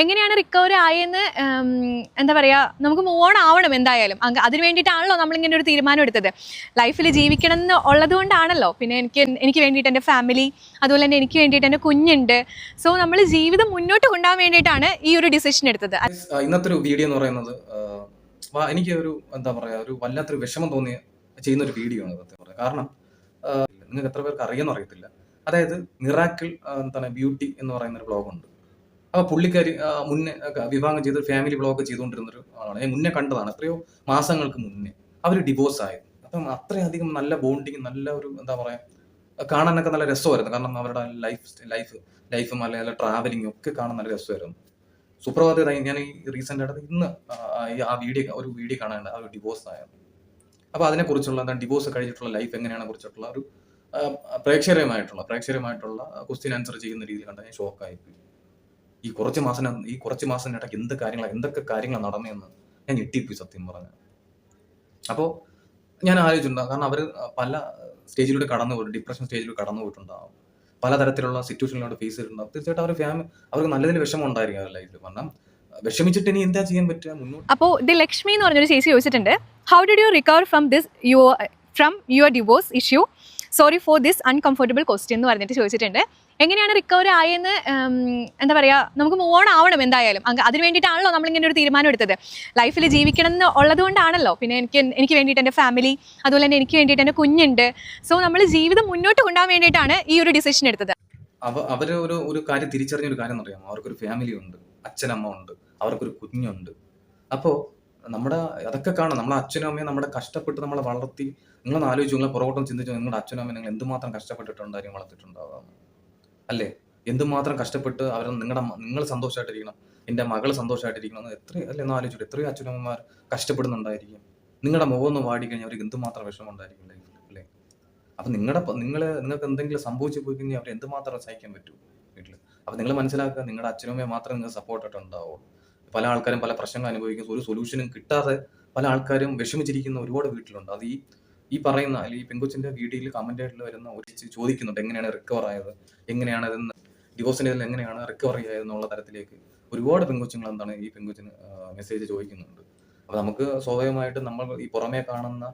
എങ്ങനെയാണ് റിക്കവർ ആയെന്ന് എന്താ പറയുക, നമുക്ക് മൂവ് ഓൺ ആവണം എന്തായാലും. അതിന് വേണ്ടിയിട്ടാണല്ലോ നമ്മളിങ്ങനെ ഒരു തീരുമാനം എടുത്തത്. ലൈഫിൽ ജീവിക്കണം എന്ന് ഉള്ളത് കൊണ്ടാണല്ലോ. പിന്നെ എനിക്ക് വേണ്ടിയിട്ട് എൻ്റെ ഫാമിലി, അതുപോലെ തന്നെ എനിക്ക് വേണ്ടിയിട്ട് എൻ്റെ കുഞ്ഞുണ്ട്. സോ നമ്മൾ ജീവിതം മുന്നോട്ട് കൊണ്ടുപോകാൻ വേണ്ടിയിട്ടാണ് ഈ ഒരു ഡിസിഷൻ എടുത്തത്. ഇന്നത്തെ ഒരു വീഡിയോ എന്ന് പറയുന്നത് എനിക്ക് ഒരു എന്താ പറയുക, ഒരു വല്ലാത്തൊരു വിഷമം തോന്നിയ ചെയ്യുന്ന ഒരു വീഡിയോ ആണ് സത്യം പറയുക. കാരണം നിങ്ങൾക്ക് എത്ര പേർക്ക് അറിയാമെന്ന് അറിയത്തില്ല. അതായത് മിറാക്കിൾ എന്താണ് ബ്യൂട്ടി എന്ന് പറയുന്ന ഒരു ബ്ലോഗുണ്ട്. അപ്പോൾ പുള്ളിക്കാരി മുന്നേ വിവാഹം ചെയ്ത് ഫാമിലി ബ്ലോഗ് ചെയ്തുകൊണ്ടിരുന്നൊരു ആളാണ്. ഞാൻ മുന്നേ കണ്ടതാണ്, എത്രയോ മാസങ്ങൾക്ക് മുന്നേ അവർ ഡിവോഴ്സ് ആയത്. അപ്പം അത്രയധികം നല്ല ബോണ്ടിങ്, നല്ല ഒരു എന്താ പറയുക, കാണാനൊക്കെ നല്ല രസമായിരുന്നു. കാരണം അവരുടെ ലൈഫും അല്ലെങ്കിൽ ട്രാവലിങ്ങും ഒക്കെ കാണാൻ നല്ല രസമായിരുന്നു. സുപ്രഭാതം ഞാൻ ഈ റീസെന്റ് ആയിട്ട് ഇന്ന് ഒരു വീഡിയോ കാണാനുണ്ട്, ആ ഒരു ഡിവോഴ്സ് ആയത്. അപ്പൊ അതിനെക്കുറിച്ചുള്ള എന്താണ് ഡിവോഴ്സ് കഴിഞ്ഞിട്ടുള്ള ലൈഫ് എങ്ങനെയാണ് കുറിച്ചിട്ടുള്ള ഒരു പ്രേക്ഷകരമായിട്ടുള്ള ക്വസ്റ്റ്യൻ ആൻസർ ചെയ്യുന്ന രീതിയിൽ കണ്ട ഞാൻ ഷോക്കായിപ്പോയി. ഈ കുറച്ച് മാസത്തിനിടയ്ക്ക് എന്തൊക്കെ കാര്യങ്ങളാണ് നടന്നതെന്ന് ഞാൻ ഞെട്ടിപ്പോയി സത്യം പറഞ്ഞു. അപ്പോൾ ഞാൻ ആലോചിച്ചിട്ടുണ്ടാകും, കാരണം അവർ പല സ്റ്റേജിലൂടെ ഡിപ്രഷൻ സ്റ്റേജിലൂടെ കടന്നു പോയിട്ടുണ്ടാകും, പലതരത്തിലുള്ള സിറ്റുവേഷനിലൂടെ ഫേസ് ചെയ്തിട്ടുണ്ടാകും. തീർച്ചയായിട്ടും അവർക്ക് നല്ലതിൽ വിഷമം ഉണ്ടായിരിക്കും അവരുടെ ലൈഫിൽ. കാരണം വിഷമിച്ചിട്ട് ഇനി എന്താ ചെയ്യാൻ പറ്റുക മുന്നോട്ട്. അപ്പോൾ ദി ലക്ഷ്മി എന്ന് പറഞ്ഞൊരു ചേച്ചി ചോദിച്ചിട്ടുണ്ട്, how did you recover from your divorce issue? Sorry for this uncomfortable question എന്ന് പറഞ്ഞിട്ട് ചോദിച്ചിട്ടുണ്ട്. എങ്ങനെയാണ് റിക്കവർ ആയെന്ന് എന്താ പറയുക, നമുക്ക് മൂവ് ഓൺ ആവണം എന്തായാലും. അതിന് വേണ്ടിയിട്ടാണല്ലോ നമ്മളിങ്ങനെ ഒരു തീരുമാനം എടുത്തത്. ലൈഫിൽ ജീവിക്കണം എന്ന് ഉള്ളത് കൊണ്ടാണല്ലോ. പിന്നെ എനിക്ക് വേണ്ടിയിട്ട് എൻ്റെ ഫാമിലി, അതുപോലെ തന്നെ എനിക്ക് വേണ്ടിയിട്ട് എൻ്റെ കുഞ്ഞുണ്ട്. സോ നമ്മൾ ജീവിതം മുന്നോട്ട് കൊണ്ടുപോകാൻ വേണ്ടിയിട്ടാണ് ഈ ഒരു ഡിസിഷൻ എടുത്തത്. അവര് ഒരു കാര്യം തിരിച്ചറിഞ്ഞൊരു കാര്യം എന്ന് അറിയാമോ, അവർക്കൊരു ഫാമിലി ഉണ്ട്, അച്ഛനമ്മ ഉണ്ട്, അവർക്കൊരു കുഞ്ഞുണ്ട്. അപ്പോൾ അതൊക്കെ കാണാം. നമ്മുടെ അച്ഛനും അമ്മയും നമ്മുടെ കഷ്ടപ്പെട്ട് നമ്മളെ വളർത്തി. നിങ്ങളൊന്ന് ആലോചിച്ചു, നിങ്ങളെ പുറകോട്ടം ചിന്തിച്ചു, നിങ്ങളുടെ അച്ഛനും അമ്മയും നിങ്ങൾ എന്തുമാത്രം കഷ്ടപ്പെട്ടിട്ടുണ്ടായിരിക്കും വളർത്തിയിട്ടുണ്ടാകാം അല്ലേ? എന്തുമാത്രം കഷ്ടപ്പെട്ട് നിങ്ങൾ സന്തോഷമായിട്ടിരിക്കണം, എൻ്റെ മകൾ സന്തോഷമായിട്ടിരിക്കണം എന്ന് അല്ലേ ഒന്ന് ആലോചിച്ചിട്ട് എത്രയോ അച്ഛനമ്മമാർ കഷ്ടപ്പെടുന്നുണ്ടായിരിക്കും. നിങ്ങളുടെ മുഖം ഒന്ന് വാടിക്കഴിഞ്ഞാൽ അവർക്ക് എന്തുമാത്രം വിഷമം ഉണ്ടായിരിക്കും ലൈഫിൽ അല്ലേ? അപ്പം നിങ്ങൾക്ക് എന്തെങ്കിലും സംഭവിച്ചു പോയി കഴിഞ്ഞാൽ അവർ എന്തുമാത്രം സഹിക്കാൻ പറ്റും വീട്ടിൽ. അപ്പം നിങ്ങൾ മനസ്സിലാക്കുക, നിങ്ങളുടെ അച്ഛനും അമ്മയെ മാത്രമേ നിങ്ങൾക്ക് സപ്പോർട്ടായിട്ട് ഉണ്ടാവുള്ളൂ. പല ആൾക്കാരും പല പ്രശ്നങ്ങൾ അനുഭവിക്കുന്ന ഒരു സൊല്യൂഷനും കിട്ടാതെ പല ആൾക്കാരും വിഷമിച്ചിരിക്കുന്ന ഒരുപാട് വീട്ടിലുണ്ട്. അത് ഈ പറയുന്ന അല്ലെങ്കിൽ ഈ പെൺകൊച്ചിന്റെ വീഡിയോയിൽ കമന്റ് ആയിട്ട് വരുന്ന ഒരു ചോദിക്കുന്നുണ്ട്, എങ്ങനെയാണ് റിക്കവർ ആയത്, എങ്ങനെയാണ് അതെന്ന്, ഡിവോഴ്സിന്റെ എങ്ങനെയാണ് റിക്കവർ ആയതെന്നുള്ള തരത്തിലേക്ക് ഒരുപാട് പെൺകൊച്ചുങ്ങൾ ഈ പെൺകൊച്ചിന് മെസ്സേജ് ചോദിക്കുന്നുണ്ട്. അപ്പൊ നമുക്ക് സ്വാഭാവികമായിട്ട് നമ്മൾ ഈ പുറമേ കാണുന്ന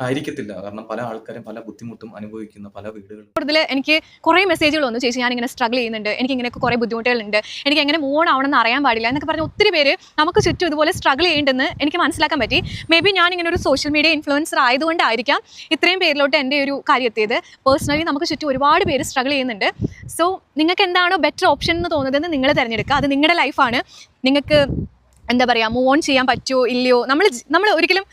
ആയിരിക്കത്തില്ല. കാരണം പല ആൾക്കാരും പല ബുദ്ധിമുട്ടും അനുഭവിക്കുന്ന പല വീടുകൾ. കൂടുതൽ എനിക്ക് കുറേ മെസ്സേജുകൾ വന്നു, ചേച്ചി ഞാനിങ്ങനെ സ്ട്രഗിൾ ചെയ്യുന്നുണ്ട്, എനിക്ക് ഇങ്ങനെയൊക്കെ കുറേ ബുദ്ധിമുട്ടുകളുണ്ട്, എനിക്ക് എങ്ങനെ മൂവ് ഓൺ ആവണമെന്ന് അറിയാൻ പാടില്ല എന്നൊക്കെ പറഞ്ഞ് ഒത്തിരി പേര് നമുക്ക് ചുറ്റും ഇതുപോലെ സ്ട്രഗിൾ ചെയ്യുന്നുണ്ടെന്ന് എനിക്ക് മനസ്സിലാക്കാൻ പറ്റി. മേ ബി ഞാനിങ്ങനെ ഒരു സോഷ്യൽ മീഡിയ ഇൻഫ്ലുവൻസർ ആയതുകൊണ്ടായിരിക്കാം ഇത്രയും പേരിലോട്ട് എൻ്റെ ഒരു കാര്യം എത്തിയത്. പേഴ്സണലി നമുക്ക് ചുറ്റും ഒരുപാട് പേര് സ്ട്രഗിൾ ചെയ്യുന്നുണ്ട്. സോ നിങ്ങൾക്ക് എന്താണോ ബെറ്റർ ഓപ്ഷൻ എന്ന് തോന്നുന്നതെന്ന് നിങ്ങൾ തിരഞ്ഞെടുക്കുക. അത് നിങ്ങളുടെ ലൈഫാണ്. നിങ്ങൾക്ക് എന്താ പറയുക, മൂവ് ഓൺ ചെയ്യാൻ പറ്റുമോ ഇല്ലയോ, നമ്മൾ ഒരിക്കലും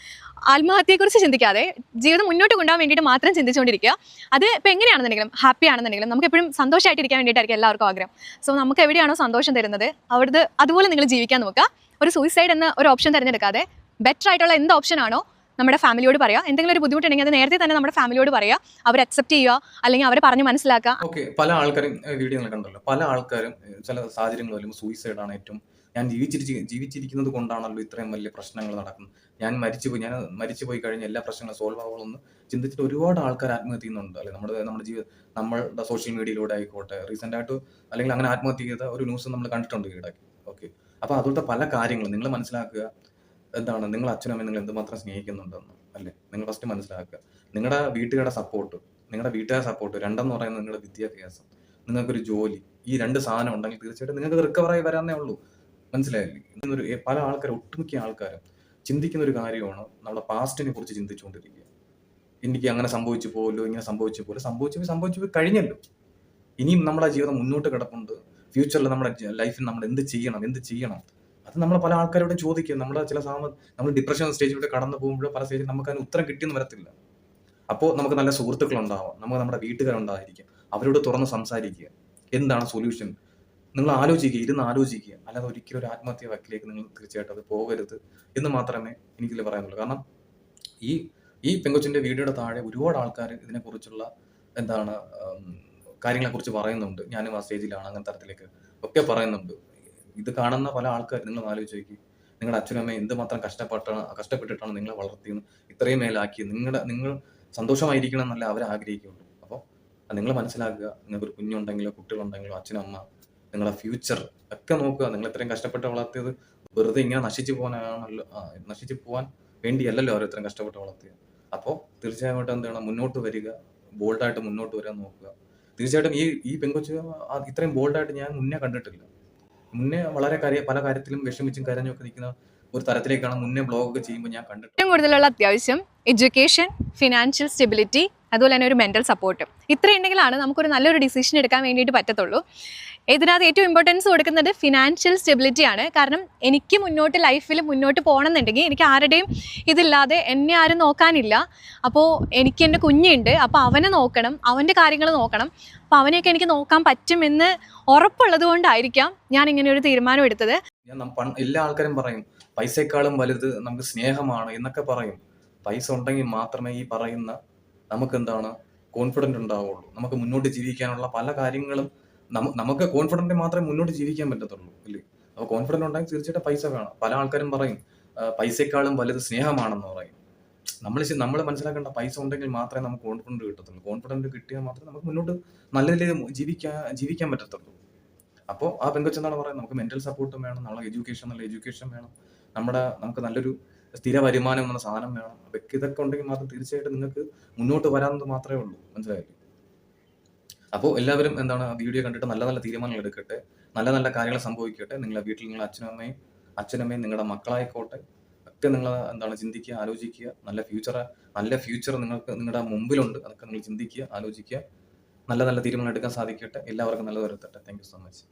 ആത്മഹത്യയെക്കുറിച്ച് ചിന്തിക്കാതെ ജീവിതം മുന്നോട്ട് കൊണ്ടുപോകാൻ വേണ്ടിയിട്ട് മാത്രം ചിന്തിച്ചുകൊണ്ടിരിക്കുക. അത് ഇപ്പോൾ എങ്ങനെയാണെന്നുണ്ടെങ്കിലും ഹാപ്പി ആണെന്നുണ്ടെങ്കിലും നമുക്ക് എപ്പോഴും സന്തോഷമായിട്ടിരിക്കാൻ വേണ്ടിയിട്ടായിരിക്കും എല്ലാവർക്കും ആഗ്രഹം. സോ നമുക്ക് എവിടെയാണോ സന്തോഷം തരുന്നത് അതുപോലെ നിങ്ങൾ ജീവിക്കാൻ നോക്കുക. ഒരു സൂയിസൈഡ് എന്ന ഒരു ഓപ്ഷൻ തിരഞ്ഞെടുക്കാതെ ബെറ്റർ ആയിട്ടുള്ള എന്ത് ഓപ്ഷനാണോ നമ്മുടെ ഫാമിലിയോട് പറയുക. എന്തെങ്കിലും ഒരു ബുദ്ധിമുട്ടുണ്ടെങ്കിൽ അത് നേരത്തെ തന്നെ നമ്മുടെ ഫാമിലിയോട് പറയുക, അവർ അക്സെപ്റ്റ് ചെയ്യുക, അല്ലെങ്കിൽ അവരെ പറഞ്ഞ് മനസ്സിലാക്കുക. ഓക്കെ, പല ആൾക്കാരും വീഡിയോ കണ്ടല്ലോ, പല ആൾക്കാരും ചില സാഹചര്യങ്ങൾ വരുമ്പോൾ സൂയിസൈഡാണ് ഏറ്റവും, ഞാൻ ജീവിച്ചിരിക്കുന്നത് കൊണ്ടാണല്ലോ ഇത്രയും വലിയ പ്രശ്നങ്ങൾ നടക്കുന്നത്, ഞാൻ മരിച്ചുപോയി കഴിഞ്ഞ എല്ലാ പ്രശ്നങ്ങളും സോൾവ് ആവുമെന്ന് ചിന്തിച്ചിട്ട് ഒരുപാട് ആൾക്കാർ ആത്മഹത്യ ചെയ്യുന്നുണ്ട് അല്ലെ? നമ്മളുടെ സോഷ്യൽ മീഡിയയിലൂടെ ആയിക്കോട്ടെ, റീസെന്റ് ആയിട്ട് അല്ലെങ്കിൽ അങ്ങനെ ആത്മഹത്യ ചെയ്ത ഒരു ന്യൂസ് നമ്മൾ കണ്ടിട്ടുണ്ട് ഈയിടയ്ക്ക്. ഓക്കെ, അപ്പൊ അതുപോലത്തെ പല കാര്യങ്ങളും നിങ്ങൾ മനസ്സിലാക്കുക. നിങ്ങൾ അച്ഛനും അമ്മയും നിങ്ങൾ എന്തുമാത്രം സ്നേഹിക്കുന്നുണ്ടെന്ന് അല്ലേ? നിങ്ങൾ ഫസ്റ്റ് മനസ്സിലാക്കുക. നിങ്ങളുടെ വീട്ടുകാരുടെ സപ്പോർട്ട്, രണ്ടെന്ന് പറയുന്നത് നിങ്ങളുടെ വിദ്യാഭ്യാസം, നിങ്ങൾക്കൊരു ജോലി, ഈ രണ്ട് സാധനം ഉണ്ടെങ്കിൽ തീർച്ചയായിട്ടും നിങ്ങൾക്ക് റിക്കവറായി വരാനേ ഉള്ളൂ. മനസ്സിലായില്ലേ? പല ആൾക്കാരും, ഒട്ടുമിക്ക ആൾക്കാരും ചിന്തിക്കുന്ന ഒരു കാര്യമാണ് നമ്മുടെ പാസ്റ്റിനെ കുറിച്ച് ചിന്തിച്ചുകൊണ്ടിരിക്കുക. എനിക്ക് അങ്ങനെ സംഭവിച്ചു പോലോ, ഇങ്ങനെ സംഭവിച്ചു പോയി കഴിഞ്ഞല്ലോ. ഇനിയും നമ്മുടെ ജീവിതം മുന്നോട്ട് കിടപ്പുണ്ട്. ഫ്യൂച്ചറിൽ നമ്മുടെ ലൈഫിൽ നമ്മൾ എന്ത് ചെയ്യണം അത് നമ്മൾ പല ആൾക്കാരോടും ചോദിക്കുക. നമ്മൾ ഡിപ്രഷൻ സ്റ്റേജിലൂടെ കടന്നു പോകുമ്പോൾ പല സ്റ്റേജിൽ നമുക്ക് അതിന് ഉത്തരം കിട്ടിയെന്ന് വരത്തില്ല. അപ്പോൾ നമുക്ക് നല്ല സുഹൃത്തുക്കളുണ്ടാവാം, നമുക്ക് നമ്മുടെ വീട്ടുകാരുണ്ടായിരിക്കും, അവരോട് തുറന്ന് സംസാരിക്കുക. എന്താണ് സൊല്യൂഷൻ നിങ്ങൾ ഇരുന്ന് ആലോചിക്കുക. അല്ലാതെ ഒരിക്കലും ഒരു ആത്മഹത്യ വക്കിലേക്ക് നിങ്ങൾ തീർച്ചയായിട്ടും അത് പോകരുത് എന്ന് മാത്രമേ എനിക്കിത് പറയാനുള്ളൂ. കാരണം ഈ പെങ്കൊച്ചിന്റെ വീഡിയോയുടെ താഴെ ഒരുപാട് ആൾക്കാർ ഇതിനെക്കുറിച്ചുള്ള കാര്യങ്ങളെക്കുറിച്ച് പറയുന്നുണ്ട്. ഞാനും ആ സ്റ്റേജിലാണ്, അങ്ങനെ തരത്തിലേക്ക് ഒക്കെ പറയുന്നുണ്ട്. ഇത് കാണുന്ന പല ആൾക്കാർ നിങ്ങൾ ആലോചിക്കുക, നിങ്ങളുടെ അച്ഛനും അമ്മയും എന്തുമാത്രം കഷ്ടപ്പെട്ടിട്ടാണ് നിങ്ങളെ വളർത്തിയെന്ന്, ഇത്രയും മേലാക്കി. നിങ്ങൾ സന്തോഷമായിരിക്കണം എന്നല്ല അവർ ആഗ്രഹിക്കുള്ളൂ. അപ്പോൾ നിങ്ങൾ മനസ്സിലാക്കുക, നിങ്ങൾക്കൊരു കുഞ്ഞുണ്ടെങ്കിലോ കുട്ടികളുണ്ടെങ്കിലോ അച്ഛനമ്മ നിങ്ങളുടെ ഫ്യൂച്ചർ ഒക്കെ നോക്കുക. നിങ്ങൾ ഇത്രയും കഷ്ടപ്പെട്ട് വളർത്തിയത് വെറുതെ ഇങ്ങനെ നശിച്ചു പോകാൻ വേണ്ടിയല്ലല്ലോ അവർ ഇത്രയും കഷ്ടപ്പെട്ട് വളർത്തിയത്. അപ്പോൾ തീർച്ചയായിട്ടും എന്താണ്, മുന്നോട്ട് വരിക, ബോൾഡായിട്ട് മുന്നോട്ട് വരാൻ നോക്കുക. തീർച്ചയായിട്ടും ഈ പെങ്കൊച്ച് ഇത്രയും ബോൾഡായിട്ട് ഞാൻ മുന്നേ കണ്ടിട്ടില്ല. മുന്നേ വളരെ പല കാര്യത്തിലും വിഷമിച്ചും കരഞ്ഞും ഒക്കെ നിൽക്കുന്ന ഒരു തരത്തിലേക്കാണ് മുന്നേ ബ്ലോഗൊക്കെ ചെയ്യുമ്പോൾ ഞാൻ കണ്ടിട്ടുള്ളത്. ഏറ്റവും കൂടുതലുള്ള അത്യാവശ്യം എഡ്യൂക്കേഷൻ, ഫിനാൻഷ്യൽ സ്റ്റെബിലിറ്റി, അതുപോലെ തന്നെ ഒരു മെൻ്റൽ സപ്പോർട്ട്. ഇത്രയുണ്ടെങ്കിലാണ് നമുക്കൊരു നല്ലൊരു ഡിസിഷൻ എടുക്കാൻ വേണ്ടിയിട്ട് പറ്റത്തുള്ളൂ. ഇതിനകത്ത് ഏറ്റവും ഇമ്പോർട്ടൻസ് കൊടുക്കുന്നത് ഫിനാൻഷ്യൽ സ്റ്റെബിലിറ്റി ആണ്. കാരണം എനിക്ക് ലൈഫിൽ മുന്നോട്ട് പോകണമെന്നുണ്ടെങ്കിൽ എനിക്ക് ആരുടെയും ഇതില്ലാതെ എന്നെ ആരും നോക്കാനില്ല. അപ്പോൾ എനിക്ക് എൻ്റെ കുഞ്ഞുണ്ട്, അപ്പോൾ അവനെ നോക്കണം, അവൻ്റെ കാര്യങ്ങൾ നോക്കണം. അപ്പോൾ അവനെയൊക്കെ എനിക്ക് നോക്കാൻ പറ്റുമെന്ന് ഉറപ്പുള്ളത് കൊണ്ടായിരിക്കാം ഞാൻ ഇങ്ങനെ ഒരു തീരുമാനം എടുത്തത്. എല്ലാ ആൾക്കാരും പറയും പൈസയെക്കാളും വലുത് നമുക്ക് സ്നേഹമാണ് എന്നൊക്കെ പറയും. പൈസ ഉണ്ടെങ്കിൽ മാത്രമേ ഈ പറയുന്ന നമുക്ക് എന്താണ് കോൺഫിഡൻറ്റ് ഉണ്ടാവുള്ളൂ. നമുക്ക് മുന്നോട്ട് ജീവിക്കാനുള്ള പല കാര്യങ്ങളും നമുക്ക് കോൺഫിഡൻറ്റ് മാത്രമേ മുന്നോട്ട് ജീവിക്കാൻ പറ്റത്തുള്ളൂ, ഇല്ലേ? അപ്പോൾ കോൺഫിഡൻറ്റ് ഉണ്ടെങ്കിൽ തീർച്ചയായിട്ടും പൈസ വേണം. പല ആൾക്കാരും പറയും പൈസയെക്കാളും വലുത് സ്നേഹമാണെന്ന് പറയും. നമ്മൾ മനസ്സിലാക്കേണ്ട, പൈസ ഉണ്ടെങ്കിൽ മാത്രമേ നമുക്ക് കോൺഫിഡൻറ്റ് കിട്ടത്തുള്ളൂ. കോൺഫിഡൻറ്റ് കിട്ടിയാൽ മാത്രമേ നമുക്ക് മുന്നോട്ട് നല്ല രീതിയിൽ ജീവിക്കാൻ പറ്റത്തുള്ളൂ. അപ്പോൾ ആ പെങ്കൊച്ചെന്താണ് പറയുന്നത്, നമുക്ക് മെൻ്റൽ സപ്പോർട്ടും വേണം, നല്ല എഡ്യൂക്കേഷൻ വേണം, നമുക്ക് നല്ലൊരു സ്ഥിര വരുമാനം എന്ന സാധനം വേണം. ഇതൊക്കെ ഉണ്ടെങ്കിൽ മാത്രം തീർച്ചയായിട്ടും നിങ്ങൾക്ക് മുന്നോട്ട് വരാമെന്ന് മാത്രമേ ഉള്ളൂ. മനസ്സിലായില്ലേ? അപ്പോൾ എല്ലാവരും എന്താണ് വീഡിയോ കണ്ടിട്ട് നല്ല നല്ല തീരുമാനങ്ങൾ എടുക്കട്ടെ, നല്ല നല്ല കാര്യങ്ങൾ സംഭവിക്കട്ടെ. നിങ്ങളുടെ വീട്ടിൽ നിങ്ങളുടെ അച്ഛനമ്മയും നിങ്ങളുടെ മക്കളായിക്കോട്ടെ ഒക്കെ നിങ്ങൾ എന്താണ് ചിന്തിക്കുക, ആലോചിക്കുക. നല്ല ഫ്യൂച്ചർ നിങ്ങളുടെ മുമ്പിലുണ്ട്. അതൊക്കെ നിങ്ങൾ ചിന്തിക്കുക, ആലോചിക്കുക. നല്ല തീരുമാനം എടുക്കാൻ സാധിക്കട്ടെ. എല്ലാവർക്കും നല്ലത് വരുത്തട്ടെ. Thank you so much.